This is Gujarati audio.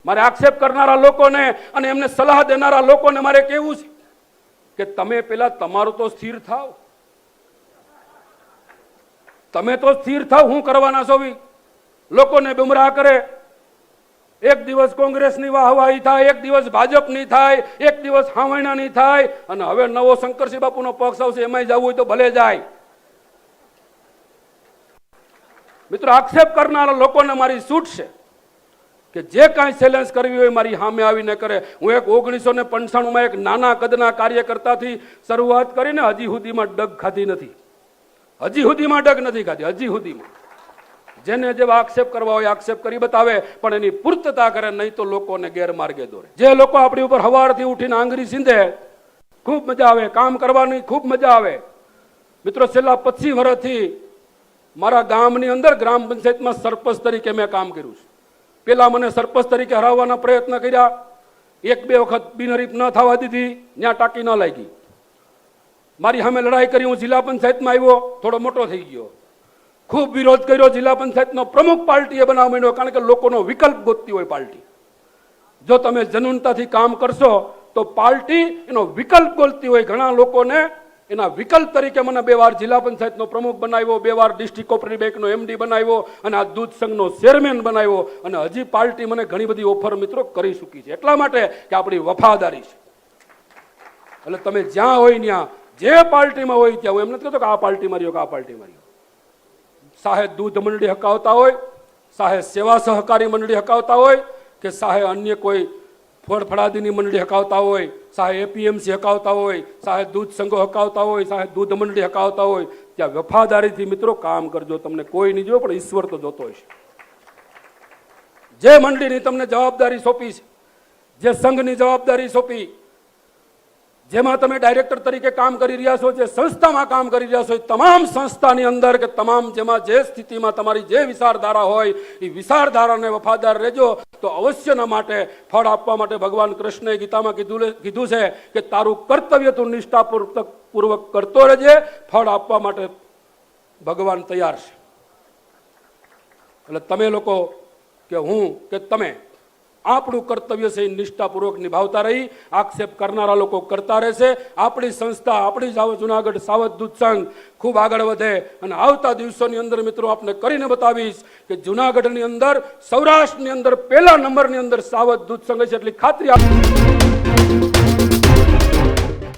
મારે આક્ષેપ કરનારા લોકોને અને એમને સલાહ દેનારા લોકોને મારે કહેવું છે કે તમે પેલા તમારું તો સ્થિર થાવ. તમે તો સ્થિર થાવ. હું કરવાના છો? લોકોને ગુમરાહ કરે. એક દિવસ કોંગ્રેસની વાહવાહી થાય, એક દિવસ ભાજપની થાય, એક દિવસ હાવણાની થાય, અને હવે નવો શંકરસિંહ બાપુનો પક્ષ આવશે, એમાં જવું હોય તો ભલે જાય. મિત્રો, આક્ષેપ કરનારા લોકોને મારી છૂટ છે કે જે કાંઈ ચેલેન્જ કરવી હોય મારી સામે આવીને કરે. હું એક 1995માં એક નાના કદના કાર્યકર્તાથી શરૂઆત કરીને હજી સુધીમાં ડગ ખાધી નથી. હજી સુધીમાં ડગ નથી ખાધી. હજી સુધીમાં જેને જેવા આક્ષેપ કરવા હોય આક્ષેપ કરી બતાવે, પણ એની પૂર્તતા કરે, નહીં તો લોકોને ગેરમાર્ગે દોરે. જે લોકો આપણી ઉપર સવારથી ઉઠીને આંગળી સીંધે, ખૂબ મજા આવે. કામ કરવાની ખૂબ મજા આવે. મિત્રો, છેલ્લા 25 વર્ષથી મારા ગામની અંદર ગ્રામ પંચાયતમાં સરપંચ તરીકે મેં કામ કર્યું છે. પેલા મને સરપંચ તરીકે હરાવવાના પ્રયત્ન કર્યા. 1-2 વખત બિનહરીફ ન થવા દીધી, ત્યાં ટાંકી ન લાગી. મારી સામે લડાઈ કરી. હું જિલ્લા પંચાયતમાં આવ્યો, થોડો મોટો થઈ ગયો. ખૂબ વિરોધ કર્યો. જિલ્લા પંચાયતનો પ્રમુખ પાર્ટીએ બનાવવા માંડ્યો, કારણ કે લોકોનો વિકલ્પ ગોતતી હોય પાર્ટી. જો તમે જનૂનતાથી કામ કરશો તો પાર્ટી એનો વિકલ્પ ગોતતી હોય. ઘણા લોકોને એના વિકલ્પ તરીકે મને 2 વાર જિલ્લા પંચાયતનો પ્રમુખ બનાવ્યો, 2 વાર ડિસ્ટ્રિક્ટ કોઓપરેટિવ બેંકનો MD બનાવ્યો, અને આ દૂધ સંઘનો ચેરમેન બનાવ્યો. અને હજી પાર્ટી મને ઘણી બધી ઓફર મિત્રો કરી ચૂકી છે. એટલા માટે કે આપણી વફાદારી છે. એટલે તમે જ્યાં હોય ત્યાં, જે પાર્ટીમાં હોય ત્યાં, હું એમ નથી કહેતો કે આ પાર્ટી મારી કે આ પાર્ટી મારી. સાહે દૂધ મંડળી હકાવતા હોય, સાહે સેવા સહકારી મંડળી હકાવતા હોય, કે સાહે અન્ય કોઈ ફળફળાદીની મંડળી હકાવતા હોય, સાહે APMC હકાવતા હોય, સાહે દૂધ સંઘો હકાવતા હોય, સાહે દૂધ મંડળી હકાવતા હોય, ત્યાં વફાદારીથી મિત્રો કામ કરજો. તમને કોઈ નહીં જોવે, પણ ઈશ્વર તો જોતો હશે. જે મંડળીની તમને જવાબદારી સોંપી છે, જે સંઘની જવાબદારી સોંપી, જેમાં તમે ડાયરેક્ટર તરીકે કામ કરી રહ્યા છો, જે સંસ્થામાં કામ કરી રહ્યા છો, તમામ સંસ્થાની અંદર કે તમામ જેમાં જે સ્થિતિમાં તમારી જે વિચારધારા હોય એ વિચારધારાને વફાદાર રહેજો. તો અવશ્યના માટે ફળ આપવા માટે ભગવાન કૃષ્ણએ ગીતામાં કીધું છે કે તારું કર્તવ્ય તું નિષ્ઠાપૂર્વક કરતો રહેજે, ફળ આપવા માટે ભગવાન તૈયાર છે. એટલે તમે લોકો કે હું કે તમે આપણું કર્તવ્ય છે નિષ્ઠાપૂર્વક નિભાવતા રહી. આક્ષેપ કરનારા લોકો કરતા રહેશે. આપણી સંસ્થા, આપણી જુનાગઢ સાવધ દૂધ સંઘ ખૂબ આગળ વધે. અને આવતા દિવસોની અંદર મિત્રો આપને કરીને બતાવીશ કે જુનાગઢની અંદર, સૌરાષ્ટ્રની અંદર 1લા નંબરની અંદર સાવધ દૂધ સંઘ છે, એટલી ખાતરી આપી.